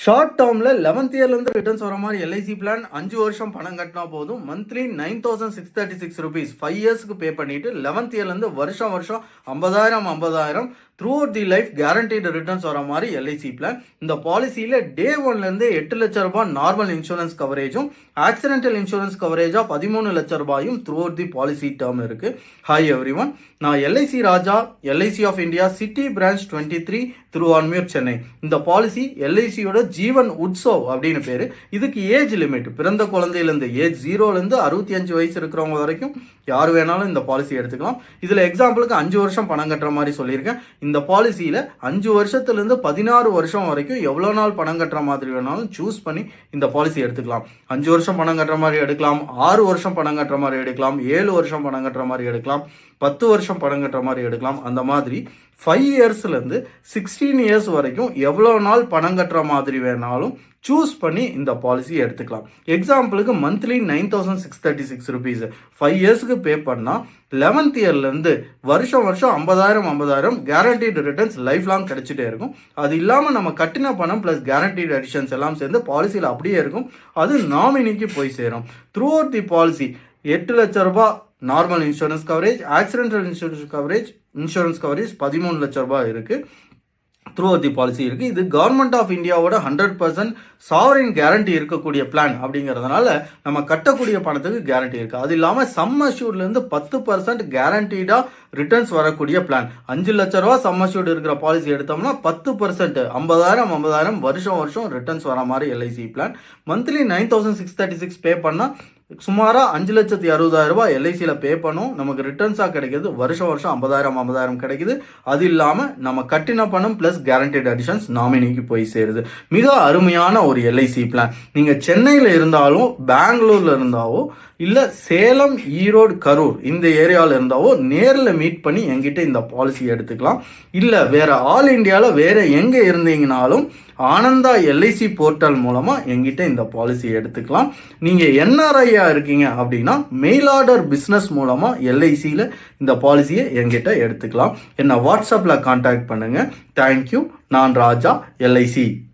Short டேர்ம்ல 11th இயர்லேருந்து returns வர மாதிரி LIC plan 5 வருஷம் பணம் கட்டினா போதும். மந்த்லி 9636 rupees 5 இயர்ஸ்க்கு பே பண்ணிட்டு 11th இயர்லேருந்து வருஷம் 50,000 through out the life guaranteed returns வர மாதிரி எல்ஐசி பிளான். இந்த பாலிசியில டே 1லேருந்து 8 லட்சம் ரூபாய் நார்மல் இன்சூரன்ஸ் கவரேஜும் ஆக்சிடென்டல் இன்சூரன்ஸ் கவரேஜா 13 லட்சம் ரூபாயும் throughout the policy term இருக்கு. ஹாய் எவ்ரி ஒன், நான் LIC Raja, LIC of India city branch 23 Thiruvanmiyur Chennai. இந்த பாலிசி எல்ஐசியோட ஜீவன் உற்சவ் அப்படின்னு பேரு. இதுக்கு ஏஜ் லிமிட் பிறந்த குழந்தையிலேருந்து ஏஜ் 0லேருந்து 65 வயசு இருக்கிறவங்க வரைக்கும் யார் வேணாலும் இந்த பாலிசி எடுத்துக்கலாம். இதுல எக்ஸாம்பிளுக்கு 5 வருஷம் பணம் கட்டுற மாதிரி சொல்லியிருக்கேன். இந்த பாலிசியில 5 வருஷத்துலேருந்து 16 வருஷம் வரைக்கும் எவ்வளவு நாள் பணம் கட்டுற மாதிரி வேணாலும் சூஸ் பண்ணி இந்த பாலிசி எடுத்துக்கலாம். 5 வருஷம் பணம் கட்டுற மாதிரி எடுக்கலாம், 6 வருஷம் பணம் கட்டுற மாதிரி எடுக்கலாம், 7 வருஷம் பணம் கட்டுற மாதிரி எடுக்கலாம், 10 வருஷம் பணம் கட்டுற மாதிரி எடுக்கலாம். அந்த மாதிரி 5 இயர்ஸ்லேருந்து 16 இயர்ஸ் வரைக்கும் எவ்வளோ நாள் பணம் கட்டுற மாதிரி வேணாலும் சூஸ் பண்ணி இந்த பாலிசி எடுத்துக்கலாம். எக்ஸாம்பிளுக்கு மந்த்லி 9636 rupees 5 இயர்ஸ்க்கு பே பண்ணால் 11th இயர்லேருந்து வருஷம் 50,000 கேரண்டீடு ரிட்டர்ன்ஸ் லைஃப் லாங் கிடைச்சிட்டே இருக்கும். அது இல்லாமல் நம்ம கட்டின பணம் ப்ளஸ் கேரண்டீடு அடிஷன்ஸ் எல்லாம் சேர்ந்து பாலிசியில் அப்படியே இருக்கும். அது நாமினிக்கு போய் சேரும். த்ரூ அவுட் தி பாலிசி 8 லட்சம் ரூபாய் normal insurance coverage, accidental insurance coverage 13 லட்சம் ரூபாய் இருக்கு. த்ரூ அவுட் தி பாலிசி இருக்கு. இது கவர்மெண்ட் ஆஃப் இந்தியாவோட 100% சாவரின் கேரண்டி இருக்கக்கூடிய பிளான் அப்படிங்கிறதுனால நம்ம கட்டக்கூடிய பணத்துக்கு கேரண்டி இருக்கு. அது இல்லாமல் சம் அஷ்யூர்ட்லேருந்து 10% கேரண்டீடா ரிட்டர்ன்ஸ் வரக்கூடிய பிளான். 5 லட்சம் ரூபா சம் அஷ்யூர்ட் இருக்கிற பாலிசி எடுத்தோம்னா 10% 50,000 வருஷம் ரிட்டர்ன்ஸ் வர மாதிரி எல்ஐசி பிளான். மந்த்லி 9636 பே பண்ணா சுமாரா 5,60,000 ரூபாய் எல்ஐசியில பே பண்ணும். நமக்கு ரிட்டர்ன்ஸா கிடைக்குது வருஷம் 50,000 கிடைக்குது. அது இல்லாம நம்ம கட்டின பணம் பிளஸ் கேரண்டட் அடிஷன்ஸ் நாமினிக்கு போய் சேருது. மிக அருமையான ஒரு எல்ஐசி பிளான். நீங்க சென்னையில இருந்தாலும் பெங்களூர்ல இருந்தாவோ இல்ல சேலம், ஈரோடு, கரூர் இந்த ஏரியாவில் இருந்தாவோ நேரில் மீட் பண்ணி எங்கிட்ட இந்த பாலிசி எடுத்துக்கலாம். இல்ல வேற ஆல் இண்டியால வேற எங்க இருந்தீங்கனாலும் ஆனந்தா எல்ஐசி போர்ட்டல் மூலமா எங்கிட்ட இந்த பாலிசி எடுத்துக்கலாம். நீங்க என்ஆர்ஐயா இருக்கீங்க அப்படின்னா மெயில் ஆர்டர் பிசினஸ் மூலமா எல்ஐசியில இந்த பாலிசியை எங்கிட்ட எடுத்துக்கலாம். என்ன வாட்ஸ்அப்ல கான்டாக்ட் பண்ணுங்க. தேங்க்யூ. நான் ராஜா, எல்ஐசி.